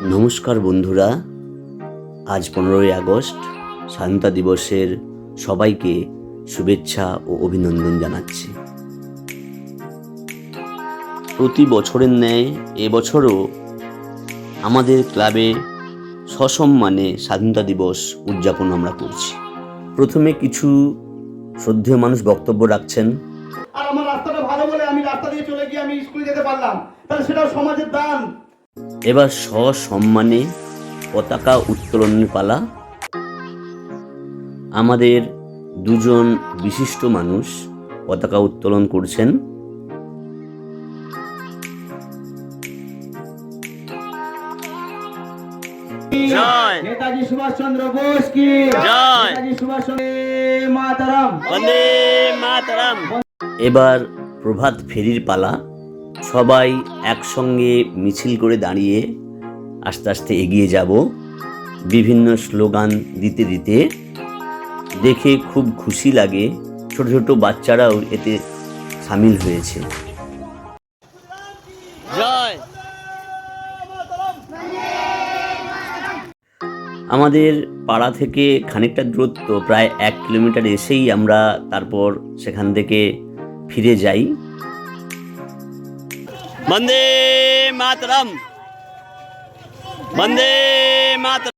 নমস্কার বন্ধুরা, আজ 15ই আগস্ট স্বাধীনতা দিবসের সবাইকে শুভেচ্ছা ও অভিনন্দন জানাচ্ছি। প্রতি বছরের ন্যায় এবছরও আমাদের ক্লাবে সসম্মানে স্বাধীনতা দিবস উদযাপন আমরা করছি। প্রথমে কিছু শ্রদ্ধেয় মানুষ বক্তব্য রাখছেন। আর আমার রাস্তাটা ভালো বলে আমি রাস্তা দিয়ে চলে গিয়ে আমি স্কুলে যেতে পারলাম, তাহলে সেটাও সমাজের দান। এবার সসম্মানে পতাকা উত্তোলনের পালা। আমাদের দুজন বিশিষ্ট মানুষ পতাকা উত্তোলন করছেন। জয় নেতাজি সুভাষচন্দ্র বোস কি জয়, নেতাজি সুভাষচন্দ্র মাতরম, বন্দে মাতরম। এবার প্রভাত ফেরির পালা। সবাই একসঙ্গে মিছিল করে দাঁড়িয়ে আস্তে আস্তে এগিয়ে যাব, বিভিন্ন স্লোগান দিতে দিতে। দেখে খুব খুশি লাগে, ছোট ছোট বাচ্চারাও এতে সামিল হয়েছে। জয়। আমাদের পাড়া থেকে খানিকটা দূরত্ব, প্রায় 1 কিলোমিটার এসেই আমরা তারপর সেখান থেকে ফিরে যাই। বন্দে মাতরম, বন্দে মাতরম।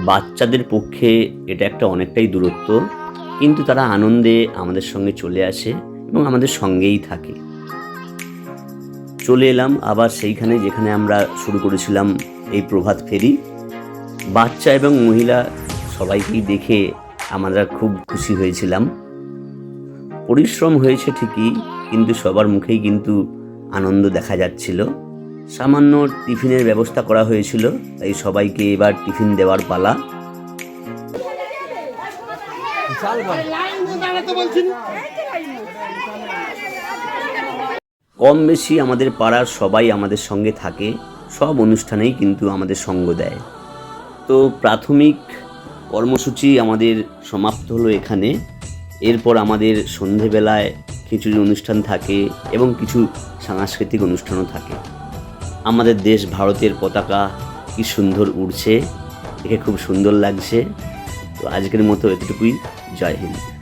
বাচ্চাদের পক্ষে এটা একটা অনেকটাই দূরত্ব, কিন্তু তারা আনন্দে আমাদের সঙ্গে চলে আসে এবং আমাদের সঙ্গেই থাকে। চলে এলাম আবার সেইখানে যেখানে আমরা শুরু করেছিলাম এই প্রভাত ফেরি। বাচ্চা এবং মহিলা সবাইকেই দেখে আমরা খুব খুশি হয়েছিলাম। পরিশ্রম হয়েছে ঠিকই, কিন্তু সবার মুখেই কিন্তু আনন্দ দেখা যাচ্ছিল। সামান্য টিফিনের ব্যবস্থা করা হয়েছিল, তাই সবাইকে এবার টিফিন দেওয়ার পালা। কম বেশি আমাদের পাড়ার সবাই আমাদের সঙ্গে থাকে, সব অনুষ্ঠানেই কিন্তু আমাদের সঙ্গ দেয়। তো প্রাথমিক কর্মসূচি আমাদের সমাপ্ত হলো এখানে। এরপর আমাদের সন্ধেবেলায় খিচুড়ি অনুষ্ঠান থাকে এবং কিছু সাংস্কৃতিক অনুষ্ঠানও থাকে। আমাদের দেশ ভারতের পতাকা কি সুন্দর উড়ছে, দেখে খুব সুন্দর লাগছে। তো আজকের মতো এতটুকুই। জয় হিন্দ।